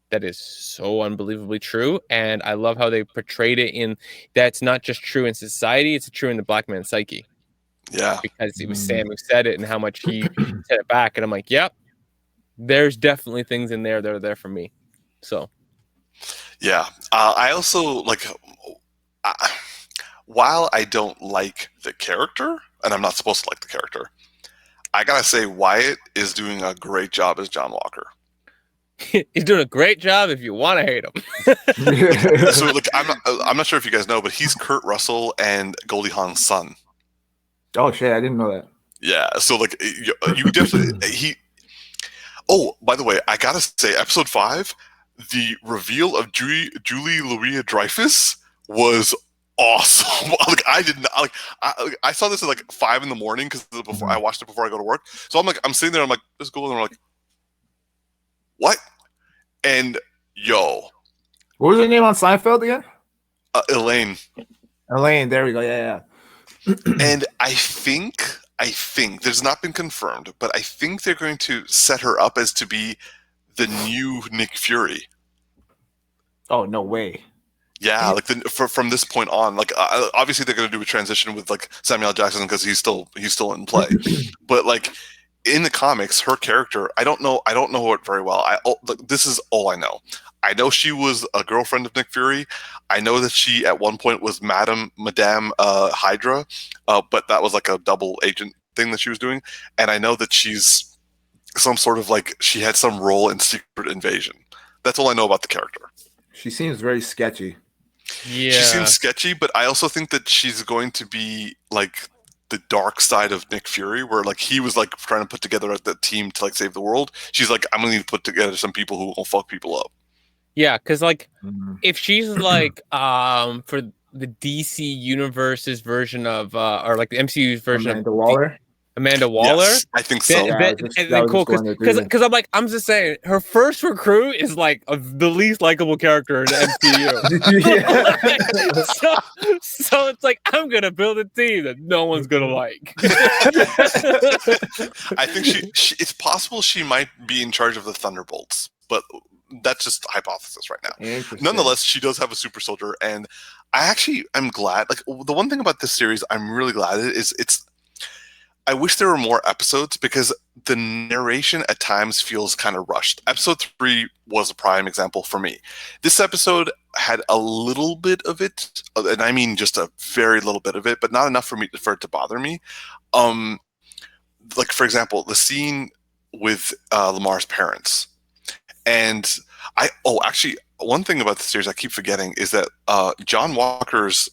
that is so unbelievably true. And I love how they portrayed it in that's not just true in society, it's true in the black man's psyche. Yeah. Because it was Sam who said it and how much he said it back. And I'm like, yep, there's definitely things in there that are there for me. So. Yeah. I also while I don't like the character, and I'm not supposed to like the character, I gotta say Wyatt is doing a great job as John Walker. He's doing a great job if you want to hate him. So, like, I'm not sure if you guys know, but he's Kurt Russell and Goldie Hawn's son. Oh shit, I didn't know that. Yeah, so like you definitely Oh, by the way, I gotta say, episode 5, the reveal of Julie Louis-Dreyfus was awesome. Like I didn't like I saw this at like 5 a.m. because before I watched it before I go to work. So I'm sitting there, I'm like, let's go, and I'm like, what? And yo, what was her name on Seinfeld again? Elaine. Elaine, there we go. Yeah. And I think there's not been confirmed, but I think they're going to set her up as to be the new Nick Fury. Oh no way! Yeah, like from this point on, like obviously they're going to do a transition with like Samuel L. Jackson because he's still in play, but like in the comics, her character, I don't know it very well. This is all I know. I know she was a girlfriend of Nick Fury. I know that she at one point was Madame Hydra, but that was like a double agent thing that she was doing. And I know that she's some sort of like she had some role in Secret Invasion. That's all I know about the character. She seems very sketchy. Yeah, she seems sketchy, but I also think that she's going to be like the dark side of Nick Fury, where like he was like trying to put together the team to like save the world. She's like, I'm gonna need to put together some people who will fuck people up. Yeah, because like if she's like for the DC Universe's version of or like the MCU's version Amanda Waller. Amanda Waller, yes, I think so. Then cool, because I'm just saying her first recruit is like the least likable character in the MCU. so it's like I'm gonna build a team that no one's gonna like. I think she it's possible she might be in charge of the Thunderbolts, but that's just hypothesis right now. Nonetheless, she does have a super soldier, and I'm glad. Like the one thing about this series, I'm really glad it's. I wish there were more episodes because the narration at times feels kind of rushed. Episode 3 was a prime example for me. This episode had a little bit of it, and I mean just a very little bit of it, but not enough for it to bother me. Like for example, the scene with Lamar's parents, and actually one thing about the series I keep forgetting is that John Walker's.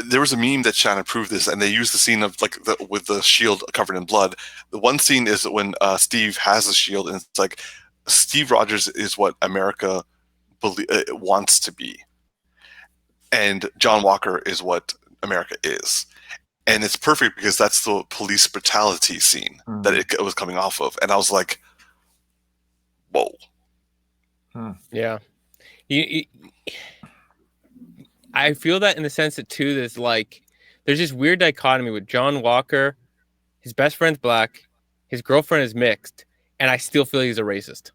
There was a meme that Shannon proved this, and they used the scene of like with the shield covered in blood. The one scene is when Steve has the shield, and it's like Steve Rogers is what America wants to be, and John Walker is what America is, and it's perfect because that's the police brutality scene that it was coming off of, and I was like, "Whoa!" Yeah. I feel that in the sense that too, there's this weird dichotomy with John Walker, his best friend's black, his girlfriend is mixed, and I still feel he's a racist.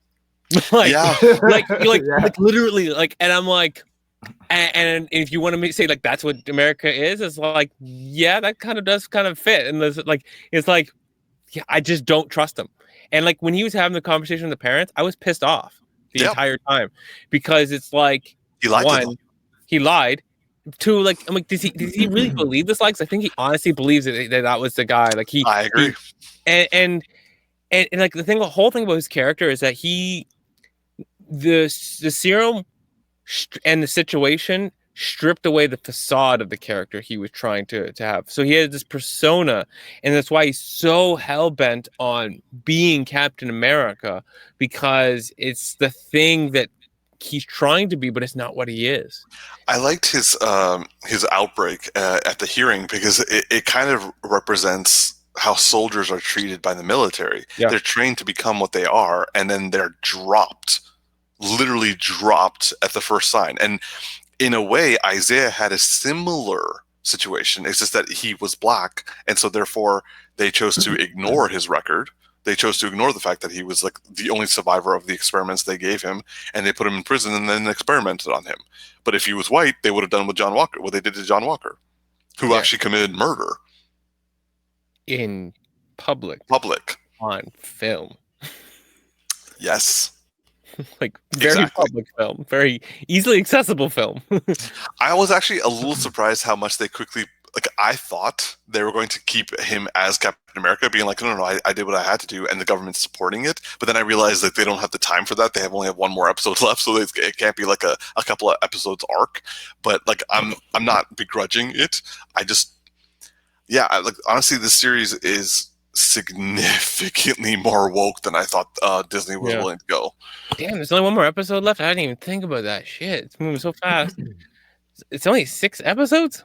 like literally, like, and I'm like, and if you want to say like that's what America is, it's like, yeah, that kind of does kind of fit, and it's like, yeah, I just don't trust him. And like when he was having the conversation with the parents, I was pissed off the entire time because it's like he lied. 2, like I'm like, does he really believe this? Like, I think he honestly believes that was the guy. Like I agree. And like the whole thing about his character is that the serum and the situation stripped away the facade of the character he was trying to have. So he had this persona, and that's why he's so hell-bent on being Captain America, because it's the thing that he's trying to be, but it's not what he is. I liked his outbreak at the hearing because it kind of represents how soldiers are treated by the military. Yeah. They're trained to become what they are, and then they're literally dropped at the first sign. And in a way, Isaiah had a similar situation. It's just that he was black, and so therefore they chose to ignore his record. They chose to ignore the fact that he was like the only survivor of the experiments they gave him, and they put him in prison and then experimented on him. But if he was white, they would have done with John Walker what they did to John Walker, who actually committed murder in public on film. Yes. Like very public film, very easily accessible film. I was actually a little surprised how much they quickly, like, I thought they were going to keep him as Captain America, being like, no, I did what I had to do, and the government's supporting it. But then I realized that they don't have the time for that. They only have one more episode left, so it can't be like a couple of episodes arc. But like, I'm not begrudging it. I just, like, honestly, this series is significantly more woke than I thought Disney was willing to go. Damn, there's only one more episode left. I didn't even think about that shit. It's moving so fast. It's only 6 episodes.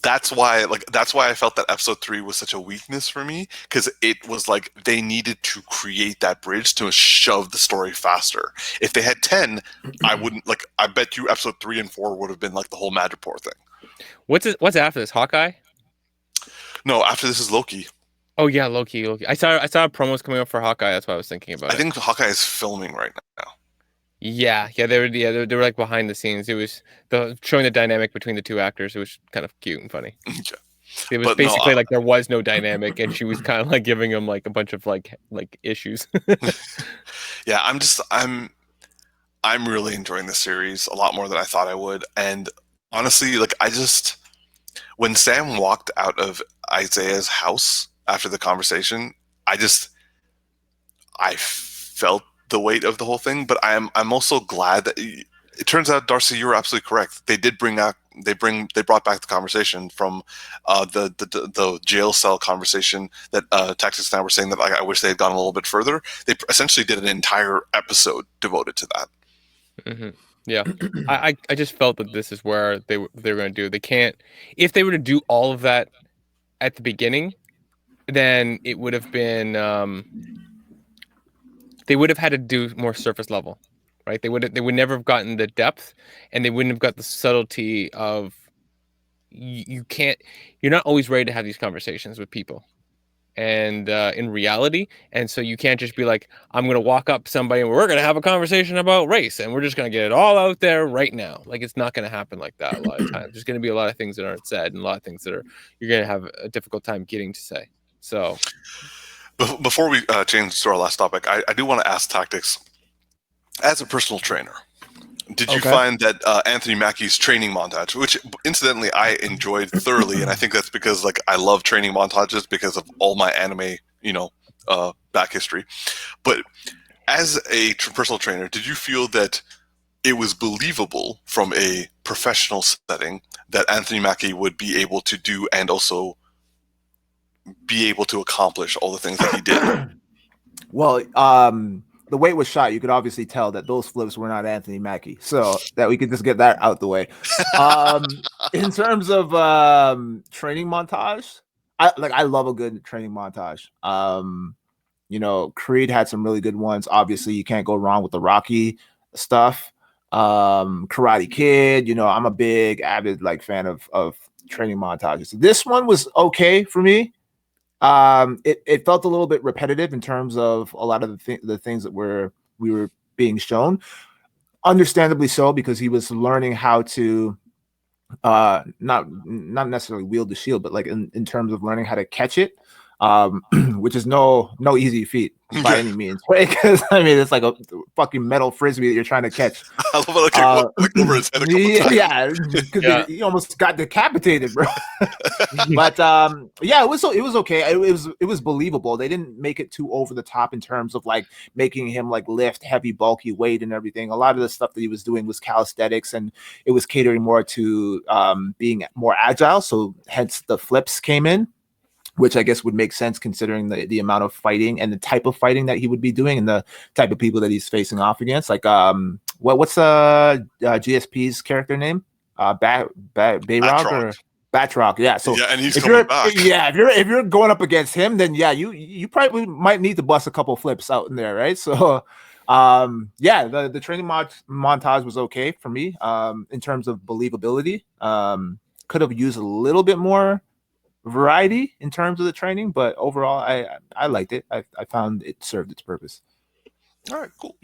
That's why I felt that episode 3 was such a weakness for me, because it was like they needed to create that bridge to shove the story faster. If they had 10, I wouldn't, like, I bet you episode 3 and 4 would have been like the whole Madripoor thing. What's after this? Hawkeye? No, after this is Loki. Oh yeah, Loki. I saw promos coming up for Hawkeye. That's what I was thinking about. I think Hawkeye is filming right now. Yeah, they were like behind the scenes. It was showing the dynamic between the two actors. It was kind of cute and funny. Yeah. It was basically like there was no dynamic, and she was kind of like giving him like a bunch of like issues. Yeah, I'm really enjoying this series a lot more than I thought I would, and honestly, like, when Sam walked out of Isaiah's house after the conversation, I felt the weight of the whole thing. But I'm also glad that it turns out, Darcy, you were absolutely correct. They brought back the conversation from the jail cell conversation that Tactix and I were saying that, like, I wish they had gone a little bit further. They essentially did an entire episode devoted to that. Mm-hmm. Yeah, I just felt that this is where they were going to do. They can't, if they were to do all of that at the beginning, then it would have been they would have had to do more surface level, right? They would never have gotten the depth, and they wouldn't have got the subtlety of you're not always ready to have these conversations with people, and in reality, and so you can't just be like, I'm gonna walk up to somebody and we're gonna have a conversation about race and we're just gonna get it all out there right now. Like, it's not gonna happen like that a lot of times. There's gonna be a lot of things that aren't said and a lot of things that you're gonna have a difficult time getting to say. So before we change to our last topic, I do want to ask Tactix, as a personal trainer, did you find that Anthony Mackie's training montage, which incidentally I enjoyed thoroughly, and I think that's because, like, I love training montages because of all my anime, back history. But as a personal trainer, did you feel that it was believable from a professional setting that Anthony Mackie would be able to do and also be able to accomplish all the things that he did? Well, the way it was shot, you could obviously tell that those flips were not Anthony Mackie, so that we could just get that out the way. In terms of training montage, I love a good training montage. Creed had some really good ones. Obviously, you can't go wrong with the Rocky stuff. Karate Kid, I'm a big avid fan of training montages. This one was okay for me. It felt a little bit repetitive in terms of a lot of the things that we were being shown. Understandably so, because he was learning how to not necessarily wield the shield, but like in terms of learning how to catch it, which is no easy feat by any means, right? Because it's like a fucking metal frisbee that you're trying to catch. I love it. Like over his head a couple times. Because he almost got decapitated, bro. But it was okay. It was believable. They didn't make it too over the top in terms of like making him like lift heavy, bulky weight and everything. A lot of the stuff that he was doing was calisthenics, and it was catering more to being more agile. So hence the flips came in, which I guess would make sense considering the amount of fighting and the type of fighting that he would be doing and the type of people that he's facing off against. Like, what's GSP's character name? Batroc or Batroc? Yeah. So and he's coming back. Yeah, if you're going up against him, then you probably might need to bust a couple flips out in there, right? So, the training montage was okay for me. In terms of believability, could have used a little bit more variety in terms of the training, but overall I liked it. I found it served its purpose. All right, cool.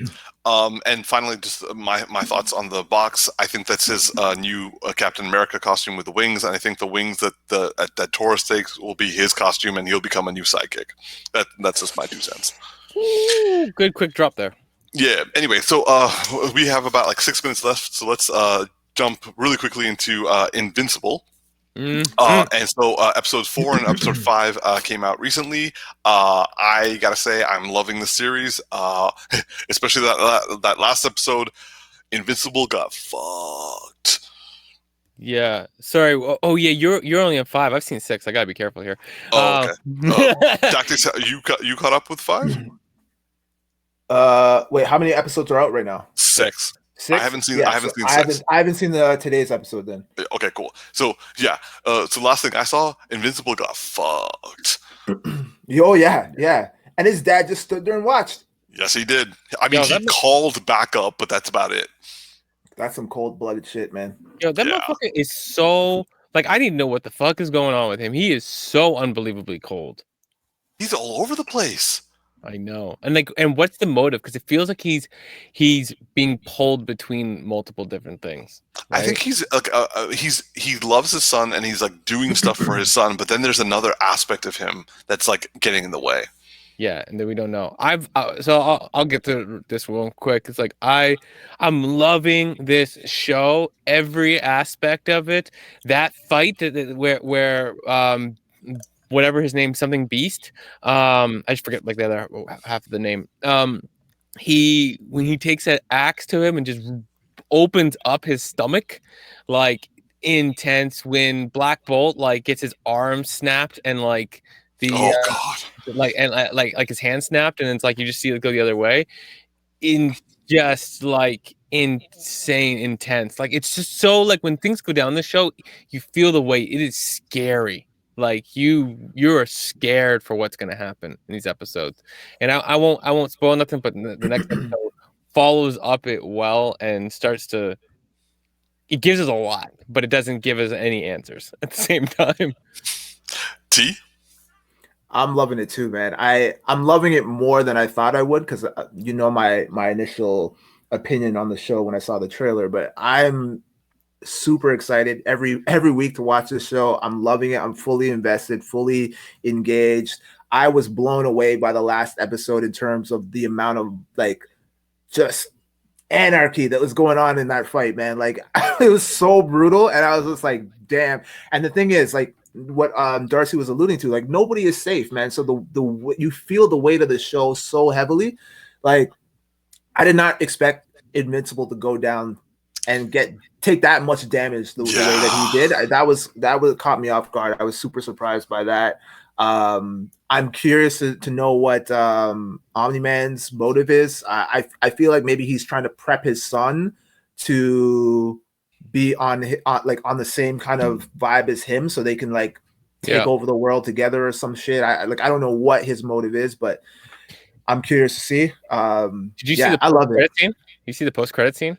And finally, just my thoughts on the box. I think that's his new Captain America costume with the wings, and I think the wings that Taurus takes will be his costume, and he'll become a new sidekick. That's just my 2 cents. Ooh, good quick drop there. Yeah. Anyway, so we have about like 6 minutes left, so let's jump really quickly into Invincible. And so episodes 4 and episode 5 came out recently. I gotta say, I'm loving the series, especially that last episode. Invincible got fucked. Yeah. Sorry. Oh yeah, you're only on 5. I've seen 6. I gotta be careful here. Oh, okay. Tactix, you caught up with 5? Wait, how many episodes are out right now? 6. 6? I haven't seen 6. I haven't seen today's episode then. Okay, cool. So yeah, so last thing I saw, Invincible got fucked. Oh yeah. And his dad just stood there and watched. Yes, he did. I mean, he called back up, but that's about it. That's some cold-blooded shit, man. Yo, that motherfucker is so like I didn't know what the fuck is going on with him. He is so unbelievably cold. He's all over the place. I know. And what's the motive? Because it feels like he's being pulled between multiple different things. Right? I think he's like he loves his son and he's like doing stuff for his son, but then there's another aspect of him that's like getting in the way. Yeah, and then we don't know. I'll get to this real quick. It's like I'm loving this show, every aspect of it. That fight where whatever his name, something Beast. I just forget like the other half of the name. When he takes that axe to him and just opens up his stomach, like intense. When Black Bolt like gets his arm snapped and like God, like his hand snapped and it's like you just see it go the other way. In just like insane intense. Like it's just so like when things go down the show, you feel the weight. It is scary. Like you're scared for what's gonna happen in these episodes, and I won't spoil nothing. But the next episode follows up it well and it gives us a lot, but it doesn't give us any answers at the same time. T. I'm loving it too, man. I'm loving it more than I thought I would because my initial opinion on the show when I saw the trailer, but I'm super excited every week to watch this show. I'm loving it. I'm fully invested, fully engaged. I was blown away by the last episode in terms of the amount of like just anarchy that was going on in that fight, man. Like it was so brutal, and I was just like, damn. And the thing is, like what Darcy was alluding to, like nobody is safe, man. So the you feel the weight of the show so heavily. Like I did not expect Invincible to go down and take that much damage the way that he did. That caught me off guard. I was super surprised by that. I'm curious to know what Omni-Man's motive is. I feel like maybe he's trying to prep his son to be on the same kind of vibe as him, so they can like take over the world together or some shit. I don't know what his motive is, but I'm curious to see. Did you see the post-credit scene? You see the post-credit scene?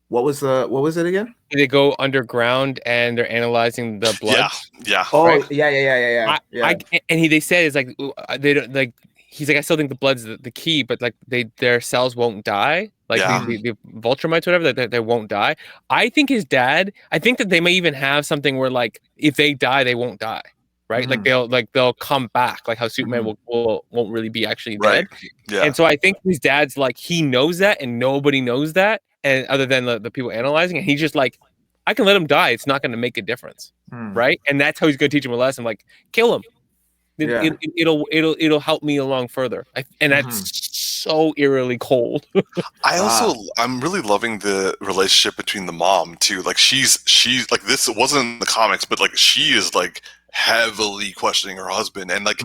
What was it again? They go underground and they're analyzing the blood. Yeah. Oh, right? Yeah. They said it's like they don't like. He's like, I still think the blood's the key, but like their cells won't die. Like the Vultramites, whatever, that they won't die. I think his dad. I think that they may even have something where like if they die, they won't die. Right, they'll come back, like how Superman won't really be actually dead. Yeah. And so I think his dad's like he knows that, and nobody knows that, and other than the people analyzing, and he's just like, I can let him die. It's not going to make a difference, right? And that's how he's going to teach him a lesson. Like, kill him. It'll help me along further. And that's so eerily cold. I'm really loving the relationship between the mom too. Like she's like, this wasn't in the comics, but like she is like heavily questioning her husband, and like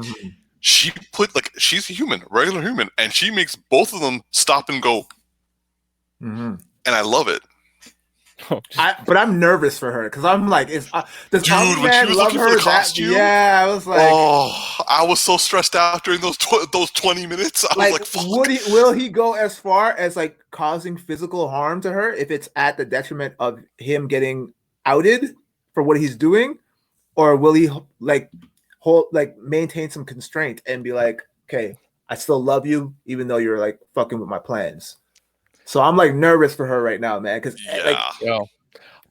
she's a human, regular human, and she makes both of them stop and go. And I love it. But I'm nervous for her because I'm like, does Omni-Man love her? Yeah, I was like, I was so stressed out during those 20 minutes. I was like, fuck. Will he go as far as like causing physical harm to her if it's at the detriment of him getting outed for what he's doing, or will he maintain some constraint and be like, okay, I still love you even though you're like fucking with my plans? So I'm like nervous for her right now, man, because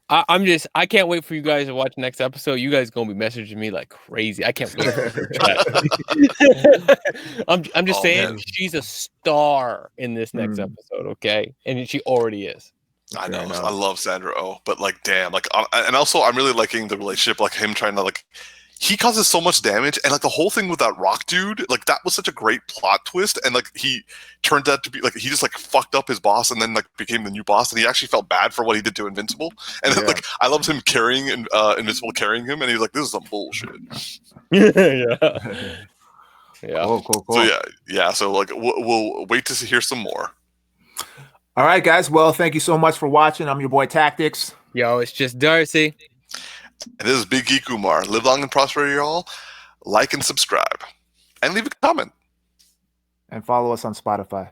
I can't wait for you guys to watch the next episode. You guys gonna be messaging me like crazy. I can't wait. I'm just saying, man. she's a star in this next episode, okay? And she already is. I know. I love Sandra Oh, but like, damn, like, and also I'm really liking the relationship, like him trying to like. He causes so much damage, and like the whole thing with that rock dude, like that was such a great plot twist, and like he turned out to be like he just like fucked up his boss, and then like became the new boss, and he actually felt bad for what he did to Invincible, and then, like I loved him carrying Invincible carrying him, and he was like, "This is some bullshit." Yeah. Cool. So yeah. So like we'll wait to hear some more. All right, guys. Well, thank you so much for watching. I'm your boy Tactix. Yo, it's just Darcy. And this is Big Geek Umar. Live long and prosper, y'all. Like and subscribe. And leave a comment. And follow us on Spotify.